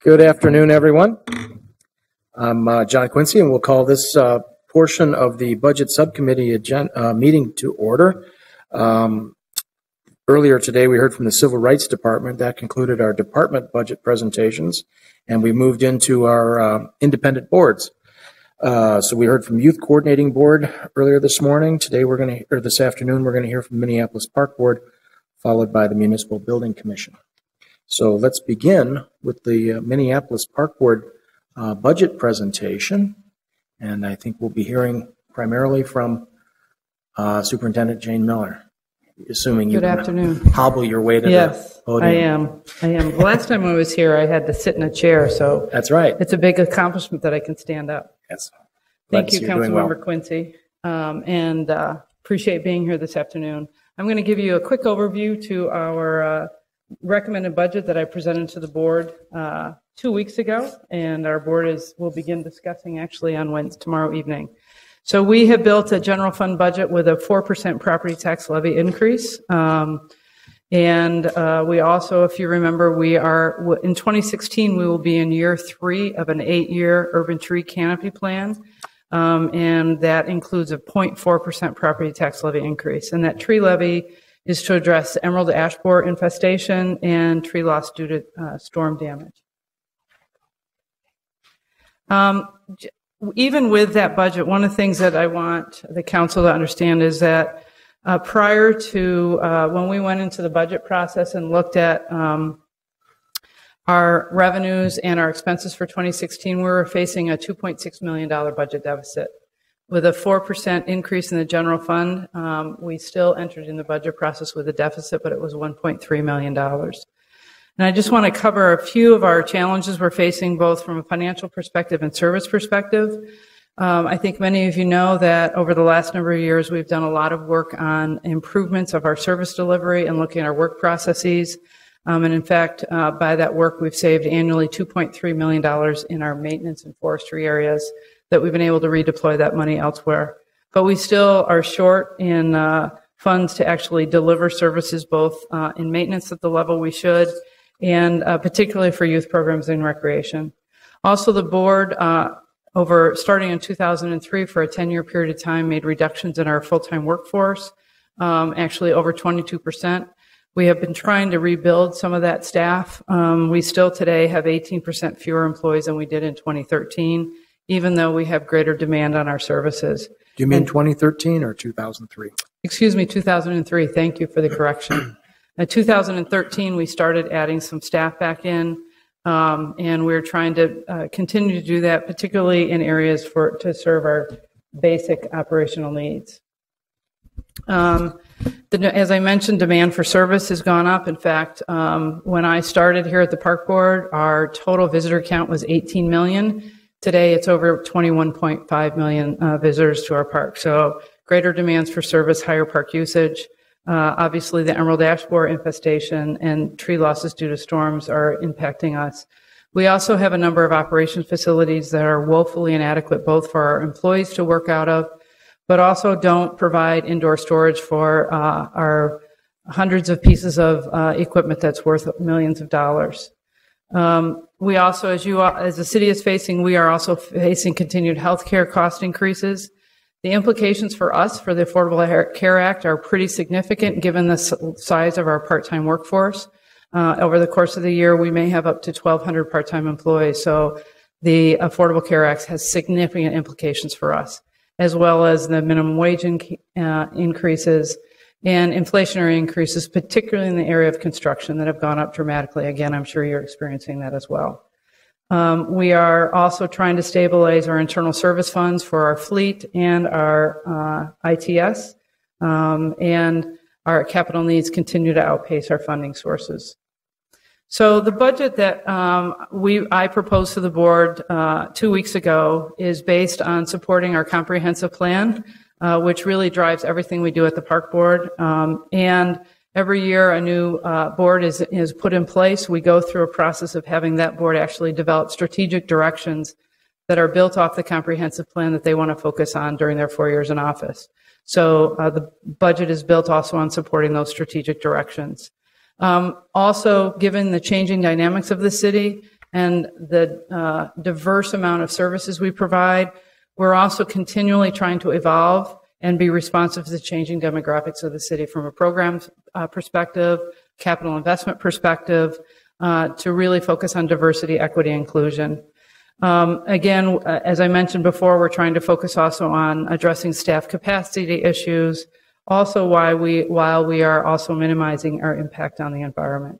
Good afternoon, everyone. I'm John Quincy, and we'll call this portion of the Budget Subcommittee meeting to order. Earlier today, we heard from the Civil Rights Department. That concluded our department budget presentations, and we moved into our independent boards. So we heard from Youth Coordinating Board earlier this morning. Today, this afternoon, we're going to hear from Minneapolis Park Board, followed by the Municipal Building Commission. So let's begin with the Minneapolis Park Board budget presentation. And I think we'll be hearing primarily from Superintendent Jane Miller, assuming you can hobble your way to the podium. I am. The last time I was here, I had to sit in a chair, so that's right. It's a big accomplishment that I can stand up. Yes. Thank you, Councilmember Quincy, and appreciate being here this afternoon. I'm going to give you a quick overview to our recommended budget that I presented to the board 2 weeks ago, and our board will begin discussing actually on tomorrow evening. So we have built a general fund budget with a 4% property tax levy increase. And we also, if you remember, we are, in 2016, we will be in year 3 of an 8-year urban tree canopy plan. And that includes a 0.4% property tax levy increase. And that tree levy is to address emerald ash borer infestation and tree loss due to storm damage. Even with that budget, one of the things that I want the council to understand is that prior to when we went into the budget process and looked at our revenues and our expenses for 2016, we were facing a $2.6 million budget deficit. With a 4% increase in the general fund, we still entered in the budget process with a deficit, but it was $1.3 million. And I just want to cover a few of our challenges we're facing, both from a financial perspective and service perspective. I think many of you know that over the last number of years, we've done a lot of work on improvements of our service delivery and looking at our work processes. And in fact, by that work, we've saved annually $2.3 million in our maintenance and forestry areas that we've been able to redeploy that money elsewhere. But we still are short in funds to actually deliver services, both in maintenance at the level we should, and particularly for youth programs and recreation. Also, the board, starting in 2003 for a 10-year period of time, made reductions in our full-time workforce, actually over 22%. We have been trying to rebuild some of that staff. We still today have 18% fewer employees than we did in 2013, even though we have greater demand on our services. Do you mean 2013 or 2003? Excuse me, 2003. Thank you for the correction. In 2013, we started adding some staff back in, and we're trying to continue to do that, particularly in areas to serve our basic operational needs. As I mentioned, demand for service has gone up. In fact, when I started here at the Park Board, our total visitor count was 18 million. Today, it's over 21.5 million visitors to our park. So greater demands for service, higher park usage. Obviously, the emerald ash borer infestation and tree losses due to storms are impacting us. We also have a number of operation facilities that are woefully inadequate, both for our employees to work out of, but also don't provide indoor storage for our hundreds of pieces of equipment that's worth millions of dollars. We also, as the city is facing, we are also facing continued healthcare cost increases. The implications for us for the Affordable Care Act are pretty significant given the size of our part-time workforce. Over the course of the year, we may have up to 1,200 part-time employees. So the Affordable Care Act has significant implications for us, as well as the minimum wage increases and inflationary increases, particularly in the area of construction, that have gone up dramatically. Again, I'm sure you're experiencing that as well. We are also trying to stabilize our internal service funds for our fleet and our ITS, and our capital needs continue to outpace our funding sources. So the budget that I proposed to the board 2 weeks ago is based on supporting our comprehensive plan, which really drives everything we do at the Park Board. And every year a new board is put in place. We go through a process of having that board actually develop strategic directions that are built off the comprehensive plan that they want to focus on during their 4 years in office. So the budget is built also on supporting those strategic directions. Also, given the changing dynamics of the city, and the diverse amount of services we provide, we're also continually trying to evolve and be responsive to the changing demographics of the city from a program perspective, capital investment perspective, to really focus on diversity, equity, inclusion. Again, as I mentioned before, we're trying to focus also on addressing staff capacity issues, also while we are also minimizing our impact on the environment.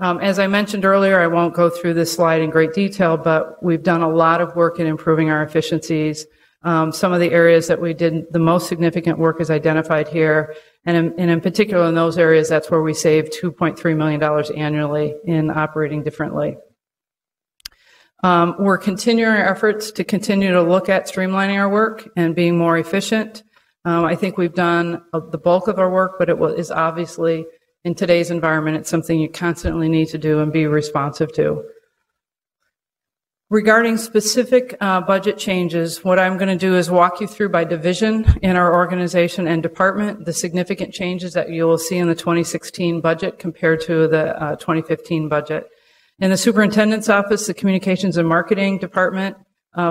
As I mentioned earlier, I won't go through this slide in great detail, but we've done a lot of work in improving our efficiencies. Some of the areas that we did the most significant work is identified here, and in particular in those areas, that's where we saved $2.3 million annually in operating differently. We're continuing our efforts to continue to look at streamlining our work and being more efficient. I think we've done the bulk of our work, but it is obviously, in today's environment, it's something you constantly need to do and be responsive to. Regarding specific budget changes, what I'm going to do is walk you through by division in our organization and department the significant changes that you will see in the 2016 budget compared to the 2015 budget. In the superintendent's office, the communications and marketing department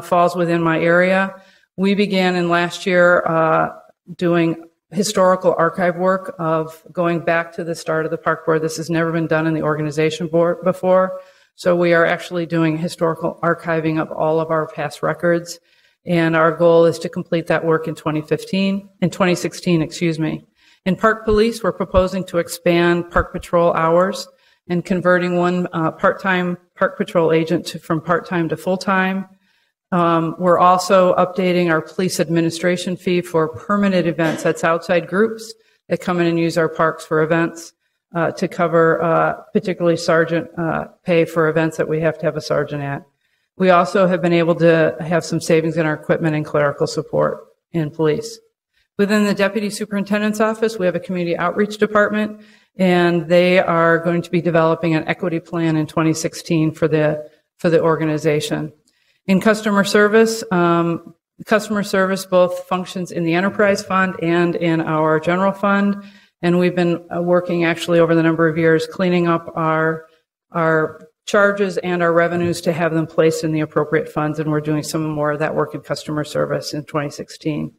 falls within my area. We began in last year doing historical archive work of going back to the start of the park board. This has never been done in the organization board before. So we are actually doing historical archiving of all of our past records. And our goal is to complete that work in 2016, excuse me. In Park Police, we're proposing to expand Park Patrol hours and converting one part-time Park Patrol agent from part-time to full-time. We're also updating our police administration fee for permanent events. That's outside groups that come in and use our parks for events to cover particularly sergeant pay for events that we have to have a sergeant at. We also have been able to have some savings in our equipment and clerical support in police. Within the deputy superintendent's office, we have a community outreach department, and they are going to be developing an equity plan in 2016 for the organization. In customer service both functions in the enterprise fund and in our general fund, and we've been working actually over the number of years cleaning up our charges and our revenues to have them placed in the appropriate funds, and we're doing some more of that work in customer service in 2016.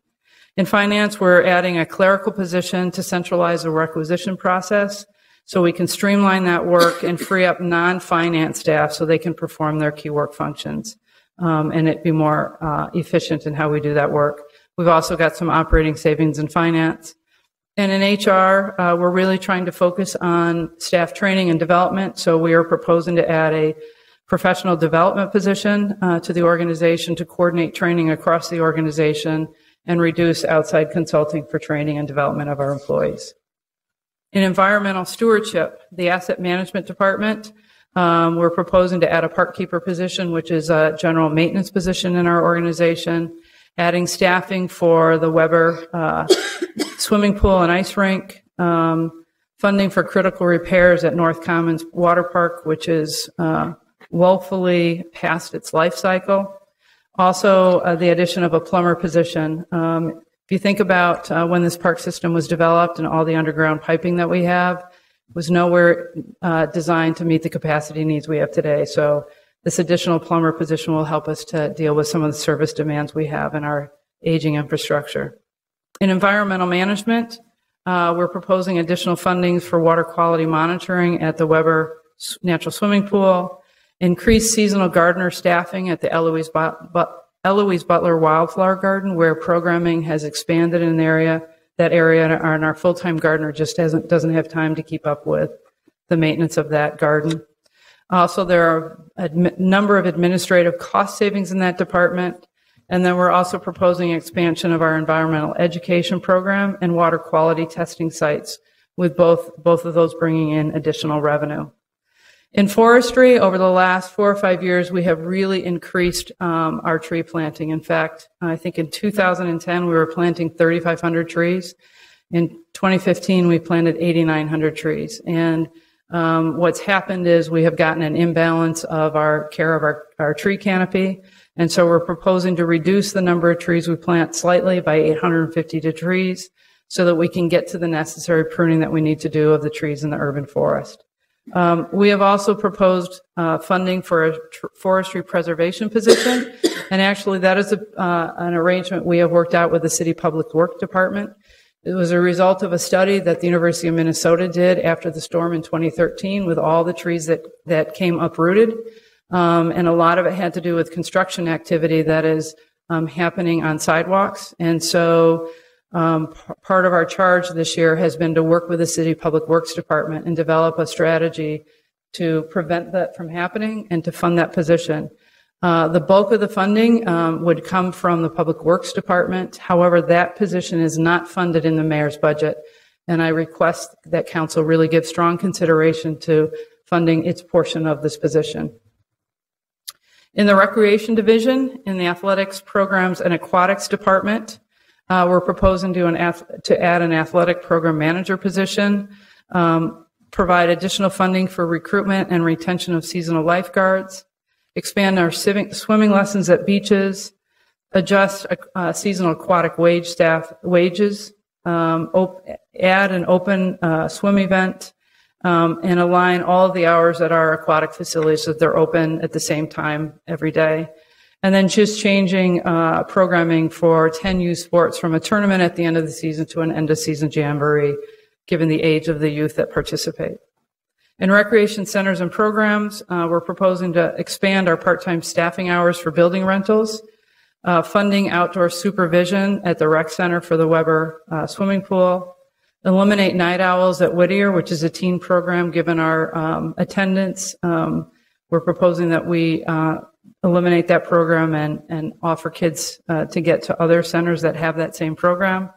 In finance, we're adding a clerical position to centralize the requisition process so we can streamline that work and free up non-finance staff so they can perform their key work functions. And it be more efficient in how we do that work. We've also got some operating savings in finance. And in HR, we're really trying to focus on staff training and development. So we are proposing to add a professional development position to the organization to coordinate training across the organization and reduce outside consulting for training and development of our employees. In environmental stewardship, the asset management department, we're proposing to add a park keeper position, which is a general maintenance position in our organization, adding staffing for the Weber swimming pool and ice rink, funding for critical repairs at North Commons Water Park, which is woefully past its life cycle. Also, the addition of a plumber position. If you think about when this park system was developed and all the underground piping that we have, was nowhere designed to meet the capacity needs we have today. So this additional plumber position will help us to deal with some of the service demands we have in our aging infrastructure. In environmental management, we're proposing additional funding for water quality monitoring at the Weber Natural Swimming Pool, increased seasonal gardener staffing at the Eloise Butler Wildflower Garden, where programming has expanded in that area, and our full-time gardener just doesn't have time to keep up with the maintenance of that garden. Also, there are a number of administrative cost savings in that department, and then we're also proposing expansion of our environmental education program and water quality testing sites, with both of those bringing in additional revenue. In forestry, over the last 4 or 5 years, we have really increased our tree planting. In fact, I think in 2010, we were planting 3,500 trees. In 2015, we planted 8,900 trees. And what's happened is we have gotten an imbalance of our care of our tree canopy. And so we're proposing to reduce the number of trees we plant slightly by 850 trees so that we can get to the necessary pruning that we need to do of the trees in the urban forest. We have also proposed funding for a forestry preservation position, and actually that is an arrangement we have worked out with the City Public Works Department. It was a result of a study that the University of Minnesota did after the storm in 2013 with all the trees that came uprooted, and a lot of it had to do with construction activity that is happening on sidewalks. And so part of our charge this year has been to work with the City Public Works Department and develop a strategy to prevent that from happening and to fund that position. The bulk of the funding would come from the Public Works Department. However, that position is not funded in the mayor's budget, and I request that council really give strong consideration to funding its portion of this position. In the Recreation Division, in the Athletics Programs and Aquatics Department, we're proposing to add an athletic program manager position, provide additional funding for recruitment and retention of seasonal lifeguards, expand our swimming lessons at beaches, adjust seasonal aquatic wages, add an open swim event, and align all of the hours at our aquatic facilities so that they're open at the same time every day. And then just changing programming for 10 youth sports from a tournament at the end of the season to an end of season jamboree, given the age of the youth that participate. In recreation centers and programs, we're proposing to expand our part-time staffing hours for building rentals, funding outdoor supervision at the rec center for the Weber swimming pool, eliminate night owls at Whittier, which is a teen program given our attendance. We're proposing that we eliminate that program and offer kids to get to other centers that have that same program.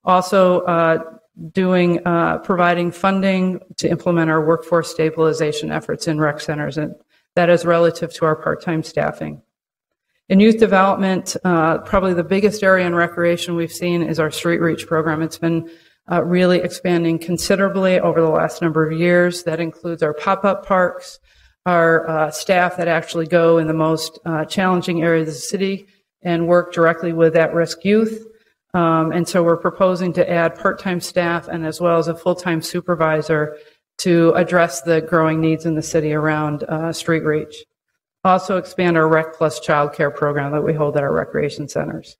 Also, providing funding to implement our workforce stabilization efforts in rec centers, and that is relative to our part-time staffing. In youth development, probably the biggest area in recreation we've seen is our Street Reach program. It's been really expanding considerably over the last number of years. That includes our pop-up parks, our staff that actually go in the most challenging areas of the city and work directly with at-risk youth. And so we're proposing to add part-time staff and as well as a full-time supervisor to address the growing needs in the city around Street Reach. Also expand our Rec Plus childcare program that we hold at our recreation centers.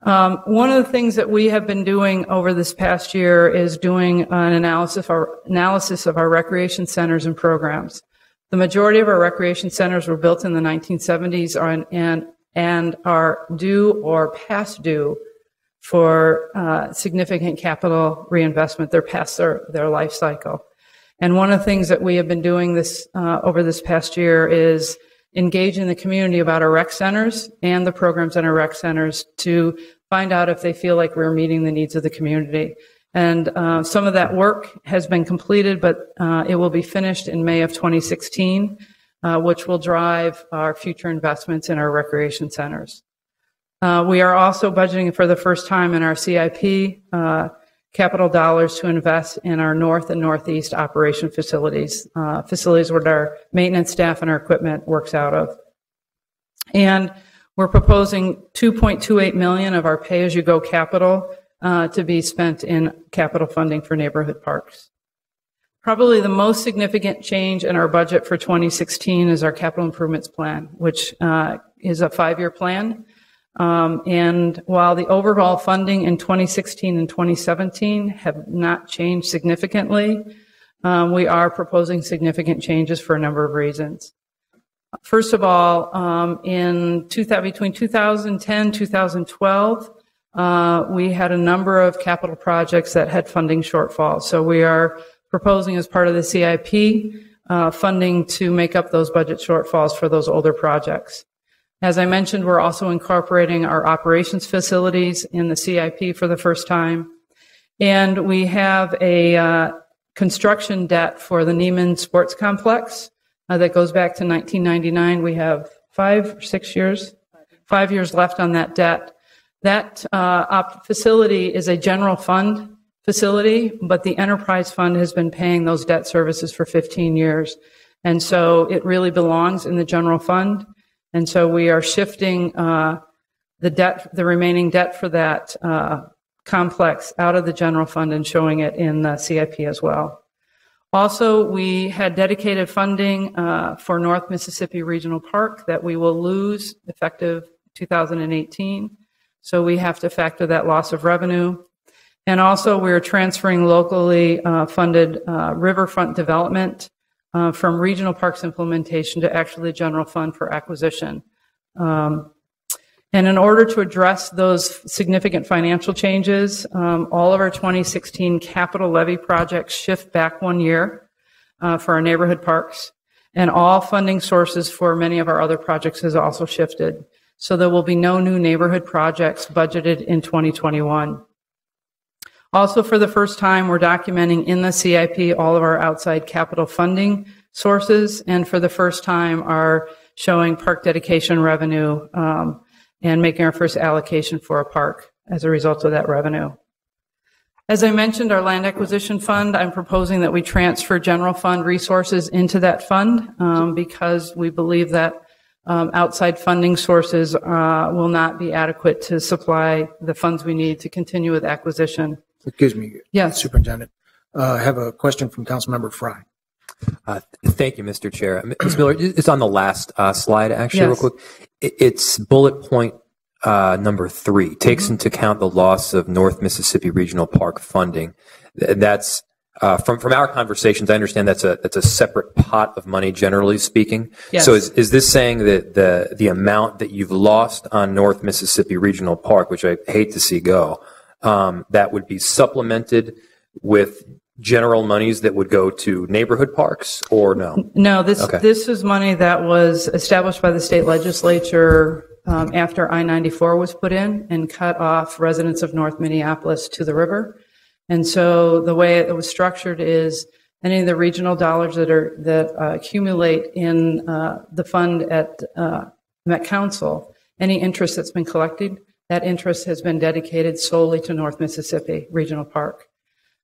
One of the things that we have been doing over this past year is doing an analysis of our recreation centers and programs. The majority of our recreation centers were built in the 1970s and are due or past due for significant capital reinvestment. They're past their life cycle. And one of the things that we have been doing over this past year is engaging the community about our rec centers and the programs in our rec centers to find out if they feel like we're meeting the needs of the community. And some of that work has been completed, but it will be finished in May of 2016, which will drive our future investments in our recreation centers. We are also budgeting for the first time in our CIP capital dollars to invest in our North and Northeast operation facilities, facilities where our maintenance staff and our equipment works out of. And we're proposing $2.28 million of our pay-as-you-go capital to be spent in capital funding for neighborhood parks. Probably the most significant change in our budget for 2016 is our capital improvements plan, which is a 5-year plan. And while the overall funding in 2016 and 2017 have not changed significantly, we are proposing significant changes for a number of reasons. First of all, between 2010 and 2012, we had a number of capital projects that had funding shortfalls. So we are proposing as part of the CIP funding to make up those budget shortfalls for those older projects. As I mentioned, we're also incorporating our operations facilities in the CIP for the first time. And we have a construction debt for the Neiman Sports Complex that goes back to 1999. We have 5 or 6 years, 5 years left on that debt. That facility is a general fund facility, but the enterprise fund has been paying those debt services for 15 years. And so it really belongs in the general fund. And so we are shifting the remaining debt for that complex out of the general fund and showing it in the CIP as well. Also, we had dedicated funding for North Mississippi Regional Park that we will lose effective 2018. So we have to factor that loss of revenue. And also, we're transferring locally funded riverfront development from regional parks implementation to actually the general fund for acquisition. And in order to address those significant financial changes, all of our 2016 capital levy projects shift back 1 year for our neighborhood parks, and all funding sources for many of our other projects has also shifted. So there will be no new neighborhood projects budgeted in 2021. Also, for the first time, we're documenting in the CIP all of our outside capital funding sources, and for the first time are showing park dedication revenue and making our first allocation for a park as a result of that revenue. As I mentioned, our land acquisition fund, I'm proposing that we transfer general fund resources into that fund because we believe that outside funding sources will not be adequate to supply the funds we need to continue with acquisition. Excuse me, yes, Superintendent. I have a question from Councilmember Fry. Thank you, Mr. Chair. Ms. Miller, it's on the last slide, actually, yes. real quick. It's bullet point number 3, takes into account the loss of North Mississippi Regional Park funding. That's from our conversations, I understand that's a separate pot of money, generally speaking. Yes. So is this saying that the amount that you've lost on North Mississippi Regional Park, which I hate to see go, that would be supplemented with general monies that would go to neighborhood parks, or no? No, this is money that was established by the state legislature after I-94 was put in and cut off residents of North Minneapolis to the river. And so the way it was structured is any of the regional dollars that accumulate in the fund at Met Council, any interest that's been collected, that interest has been dedicated solely to North Mississippi Regional Park.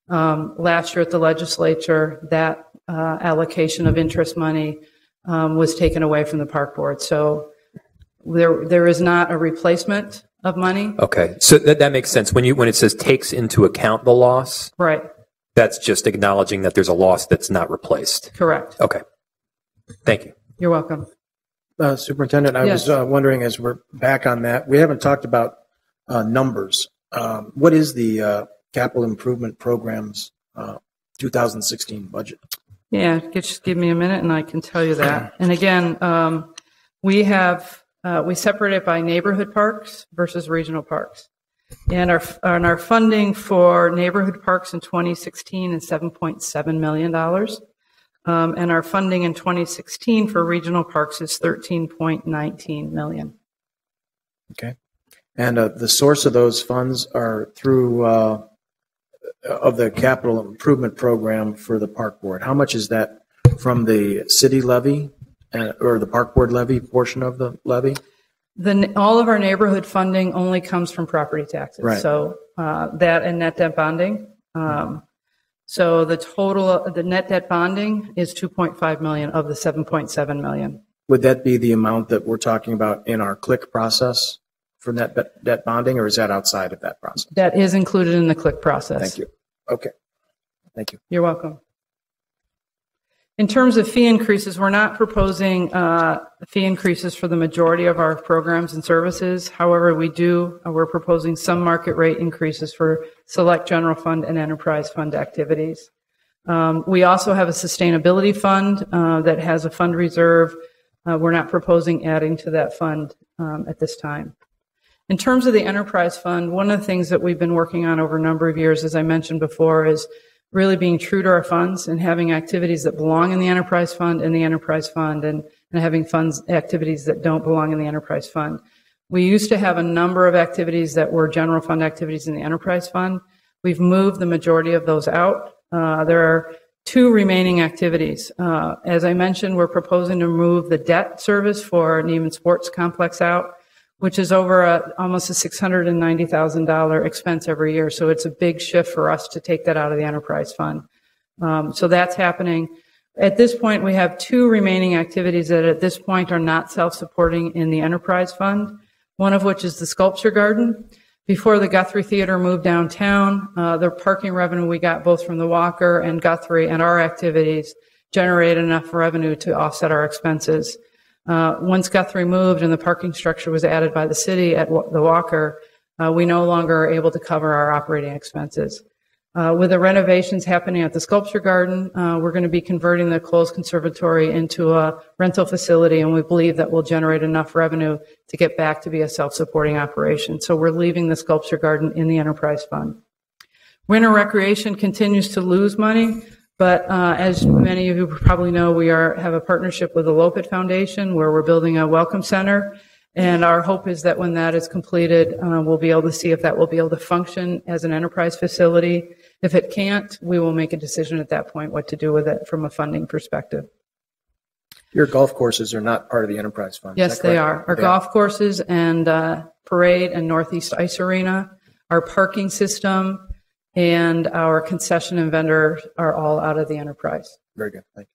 Last year at the legislature, that allocation of interest money was taken away from the park board. So there is not a replacement of money. Okay, so that makes sense. When it says takes into account the loss, right? That's just acknowledging that there's a loss that's not replaced. Correct. Okay, thank you. You're welcome. Superintendent, I Yes. was wondering, as we're back on that, we haven't talked about numbers. What is the capital improvement program's 2016 budget? Yeah, just give me a minute and I can tell you that. And again, we separate it by neighborhood parks versus regional parks. And our funding for neighborhood parks in 2016 is $7.7 million. And our funding in 2016 for regional parks is $13.19 million. Okay. And the source of those funds are through of the capital improvement program for the park board. How much is that from the city levy or the park board levy portion of the levy? All of our neighborhood funding only comes from property taxes. Right. So that and net debt bonding. So the net debt bonding is $2.5 million of the $7.7 million. Would that be the amount that we're talking about in our CLIC process for net debt bonding, or is that outside of that process? That is included in the CLIC process. Thank you. Okay. Thank you. You're welcome. In terms of fee increases, we're not proposing fee increases for the majority of our programs and services. However, we're proposing some market rate increases for select general fund and enterprise fund activities. We also have a sustainability fund that has a fund reserve. We're not proposing adding to that fund at this time. In terms of the enterprise fund, one of the things that we've been working on over a number of years, as I mentioned before, is really being true to our funds and having activities that belong in the enterprise fund and having activities that don't belong in the enterprise fund. We used to have a number of activities that were general fund activities in the enterprise fund. We've moved the majority of those out. There are 2 remaining activities. As I mentioned, we're proposing to move the debt service for Neiman Sports Complex out, which is over almost a $690,000 expense every year. So it's a big shift for us to take that out of the enterprise fund. So that's happening. At this point, we have 2 remaining activities that at this point are not self-supporting in the enterprise fund, one of which is the sculpture garden. Before the Guthrie Theater moved downtown, the parking revenue we got both from the Walker and Guthrie and our activities generated enough revenue to offset our expenses. Once Guthrie moved and the parking structure was added by the city at the Walker, we no longer are able to cover our operating expenses. With the renovations happening at the Sculpture Garden, we're going to be converting the closed conservatory into a rental facility, and we believe that will generate enough revenue to get back to be a self-supporting operation. So we're leaving the Sculpture Garden in the enterprise fund. Winter recreation continues to lose money, but as many of you probably know, we have a partnership with the Lopet Foundation where we're building a welcome center. And our hope is that when that is completed, we'll be able to see if that will be able to function as an enterprise facility. If it can't, we will make a decision at that point what to do with it from a funding perspective. Your golf courses are not part of the enterprise fund. Yes, they are. Our golf courses and Parade and Northeast Ice Arena, our parking system, and our concession and vendor are all out of the enterprise. Very good. Thank you.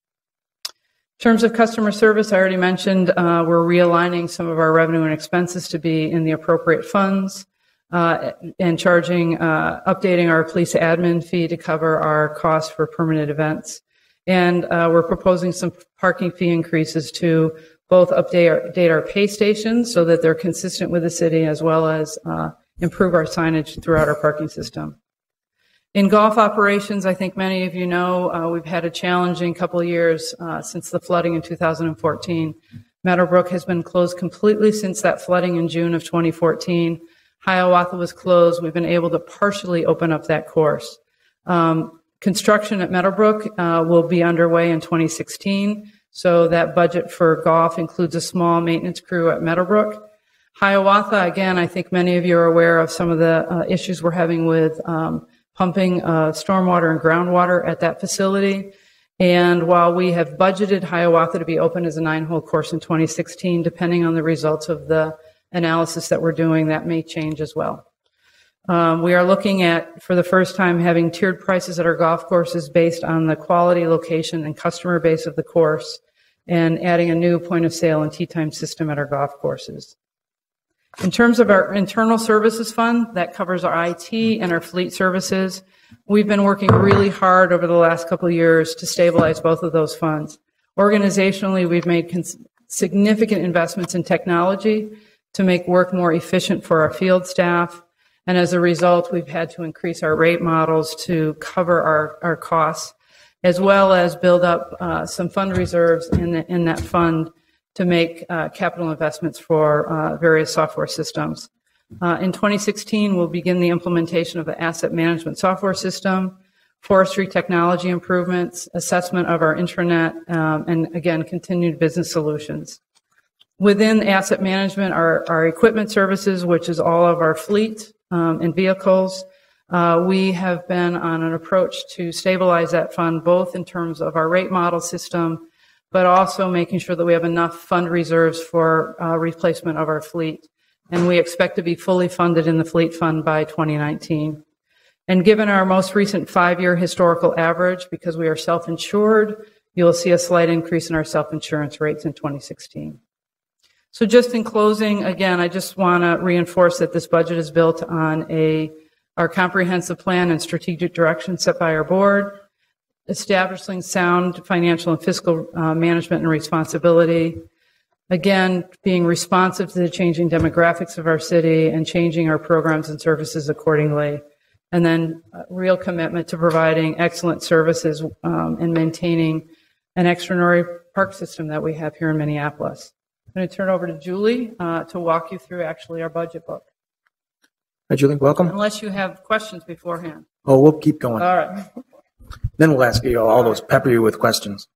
In terms of customer service, I already mentioned we're realigning some of our revenue and expenses to be in the appropriate funds and charging, updating our police admin fee to cover our costs for permanent events. And we're proposing some parking fee increases to both update our pay stations so that they're consistent with the city as well as improve our signage throughout our parking system. In golf operations, I think many of you know, we've had a challenging couple of years since the flooding in 2014. Meadowbrook has been closed completely since that flooding in June of 2014. Hiawatha was closed. We've been able to partially open up that course. Construction at Meadowbrook will be underway in 2016, so that budget for golf includes a small maintenance crew at Meadowbrook. Hiawatha, again, I think many of you are aware of some of the issues we're having with pumping stormwater and groundwater at that facility. And while we have budgeted Hiawatha to be open as a 9-hole course in 2016, depending on the results of the analysis that we're doing, that may change as well. We are looking at, for the first time, having tiered prices at our golf courses based on the quality, location, and customer base of the course, and adding a new point of sale and tee time system at our golf courses. In terms of our internal services fund, that covers our IT and our fleet services. We've been working really hard over the last couple of years to stabilize both of those funds. Organizationally, we've made significant investments in technology to make work more efficient for our field staff. And as a result, we've had to increase our rate models to cover our costs, as well as build up some fund reserves in that fund to make capital investments for various software systems. In 2016, we'll begin the implementation of the asset management software system, forestry technology improvements, assessment of our intranet, and again, continued business solutions. Within asset management, our equipment services, which is all of our fleet and vehicles, we have been on an approach to stabilize that fund, both in terms of our rate model system, but also making sure that we have enough fund reserves for replacement of our fleet. And we expect to be fully funded in the fleet fund by 2019. And given our most recent 5-year historical average, because we are self-insured, you'll see a slight increase in our self-insurance rates in 2016. So just in closing, again, I just want to reinforce that this budget is built on our comprehensive plan and strategic direction set by our board, establishing sound financial and fiscal management and responsibility, again, being responsive to the changing demographics of our city and changing our programs and services accordingly, and then real commitment to providing excellent services and maintaining an extraordinary park system that we have here in Minneapolis. I'm going to turn over to Julie to walk you through actually our budget book. Hi, Julie, welcome. Unless you have questions beforehand. Oh, we'll keep going. All right. Then we'll ask you all those, pepper you with questions.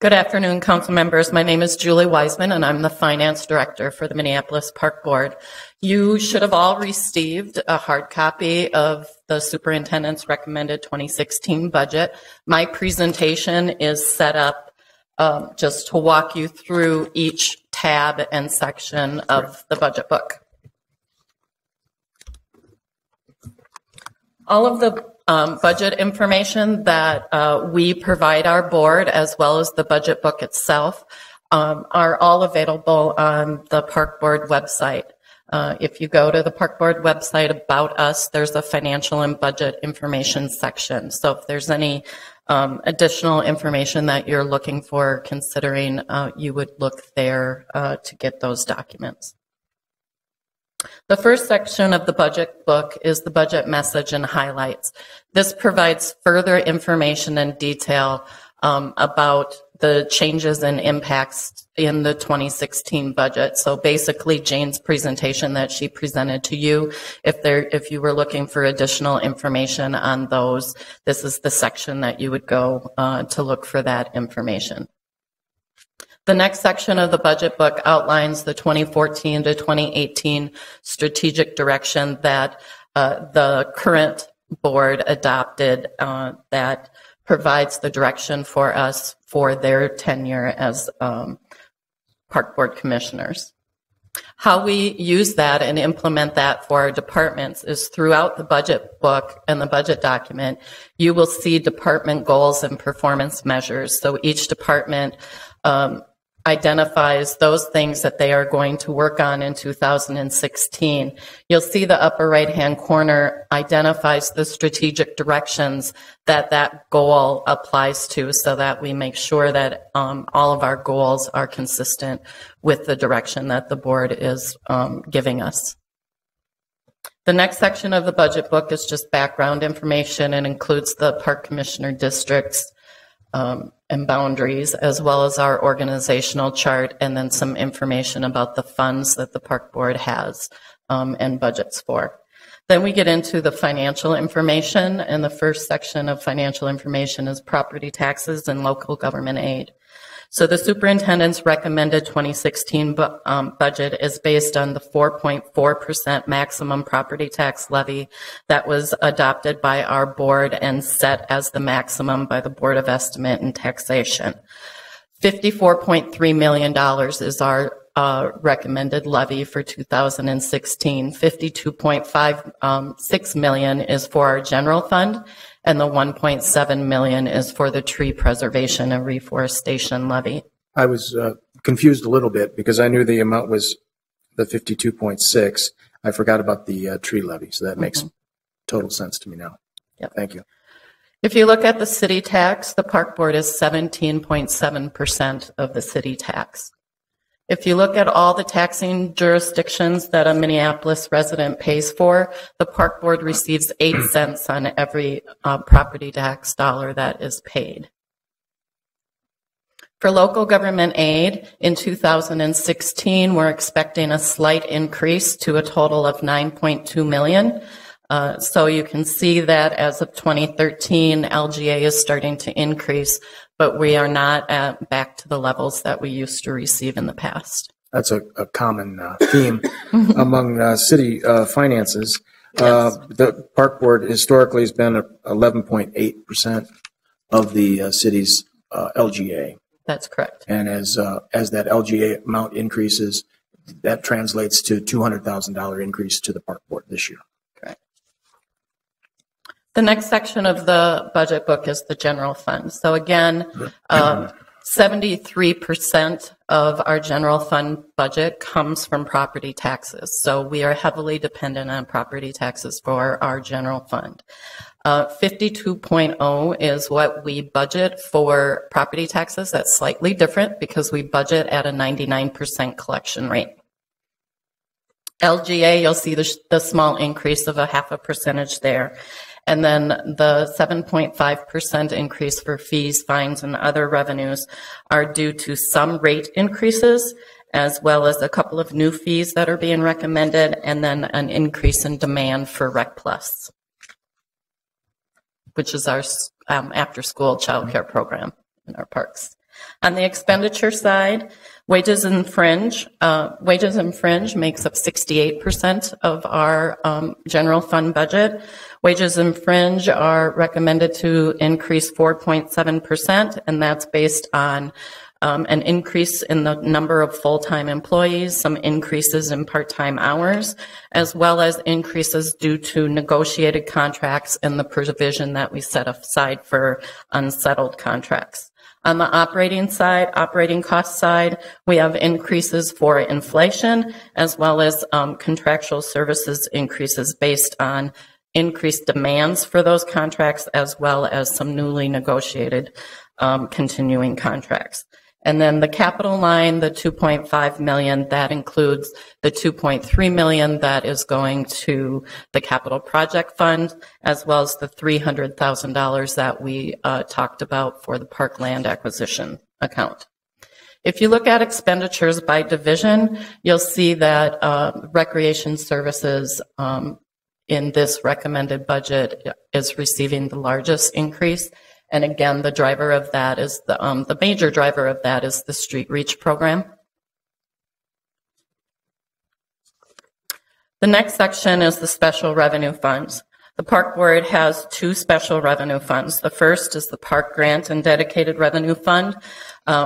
Good afternoon, council members. My name is Julie Wiseman, and I'm the finance director for the Minneapolis Park Board. You should have all received a hard copy of the superintendent's recommended 2016 budget. My presentation is set up just to walk you through each tab and section of the budget book. All of the budget information that we provide our board, as well as the budget book itself, are all available on the Park Board website. If you go to the Park Board website about us, there's a financial and budget information section. So if there's any additional information that you're looking for, considering, you would look there to get those documents. The first section of the budget book is the budget message and highlights. This provides further information and detail about the changes and impacts in the 2016 budget. So basically Jane's presentation that she presented to you, if you were looking for additional information on those, this is the section that you would go to look for that information. The next section of the budget book outlines the 2014 to 2018 strategic direction that the current board adopted that provides the direction for us for their tenure as Park Board commissioners. How we use that and implement that for our departments is throughout the budget book and the budget document, you will see department goals and performance measures. So each department identifies those things that they are going to work on in 2016. You'll see the upper right-hand corner identifies the strategic directions that that goal applies to, so that we make sure that all of our goals are consistent with the direction that the board is giving us. The next section of the budget book is just background information and includes the park commissioner districts and boundaries, as well as our organizational chart, and then some information about the funds that the park board has and budgets for. Then we get into the financial information, and the first section of financial information is property taxes and local government aid. So the superintendent's recommended 2016 budget is based on the 4.4% maximum property tax levy that was adopted by our board and set as the maximum by the Board of Estimate and Taxation. $54.3 million is our recommended levy for 2016. $52.56 million is for our general fund, and the $1.7 million is for the tree preservation and reforestation levy. I was confused a little bit because I knew the amount was the 52.6. I forgot about the tree levy, so that makes total sense to me now. Yep. Thank you. If you look at the city tax, the park board is 17.7% of the city tax. If you look at all the taxing jurisdictions that a Minneapolis resident pays for, the park board receives 8 cents on every property tax dollar that is paid. For local government aid in 2016, we're expecting a slight increase to a total of $9.2 million. So you can see that as of 2013, LGA is starting to increase, but we are not back to the levels that we used to receive in the past. That's a common theme among city finances. Yes. The park board historically has been 11.8% of the city's LGA. That's correct. And as that LGA amount increases, that translates to $200,000 increase to the park board this year. Correct. The next section of the budget book is the general fund. So again, 73% of our general fund budget comes from property taxes. So we are heavily dependent on property taxes for our general fund. 52.0 is what we budget for property taxes. That's slightly different because we budget at a 99% collection rate. LGA, you'll see the small increase of a 0.5 percentage there. And then the 7.5% increase for fees, fines, and other revenues are due to some rate increases, as well as a couple of new fees that are being recommended, and then an increase in demand for Rec Plus, which is our after-school childcare program in our parks. On the expenditure side, wages and fringe makes up 68% of our general fund budget. Wages and fringe are recommended to increase 4.7%, and that's based on an increase in the number of full-time employees, some increases in part-time hours, as well as increases due to negotiated contracts and the provision that we set aside for unsettled contracts. On the operating side, operating cost side, we have increases for inflation as well as contractual services increases based on increased demands for those contracts as well as some newly negotiated continuing contracts. And then the capital line, the $2.5 million, that includes the $2.3 million that is going to the capital project fund, as well as the $300,000 that we talked about for the park land acquisition account. If you look at expenditures by division, you'll see that recreation services in this recommended budget is receiving the largest increase. And again, the driver of that is the major driver of that is the Street Reach program. The next section is the special revenue funds. The Park Board has two special revenue funds. The first is the Park Grant and Dedicated Revenue Fund,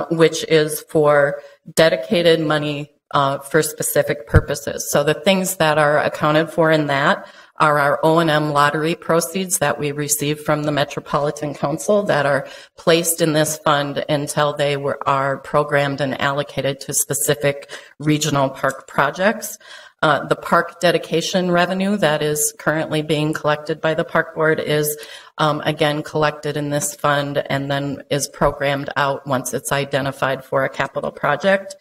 which is for dedicated money for specific purposes. So the things that are accounted for in that are our O&M lottery proceeds that we receive from the Metropolitan Council that are placed in this fund until they are programmed and allocated to specific regional park projects. The park dedication revenue that is currently being collected by the Park Board is, again, collected in this fund and then is programmed out once it's identified for a capital project.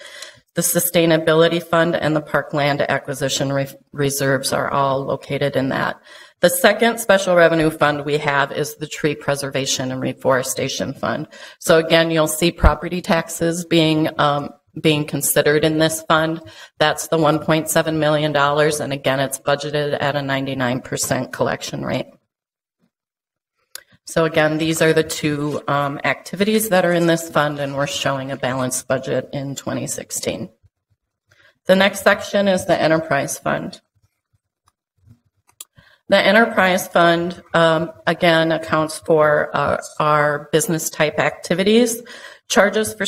The Sustainability Fund and the Park Land Acquisition Reserves are all located in that. The second special revenue fund we have is the Tree Preservation and Reforestation Fund. So again, you'll see property taxes being considered in this fund. That's the $1.7 million, and again, it's budgeted at a 99% collection rate. So again, these are the two activities that are in this fund, and we're showing a balanced budget in 2016. The next section is the Enterprise Fund. The Enterprise Fund, again, accounts for our business type activities. Charges for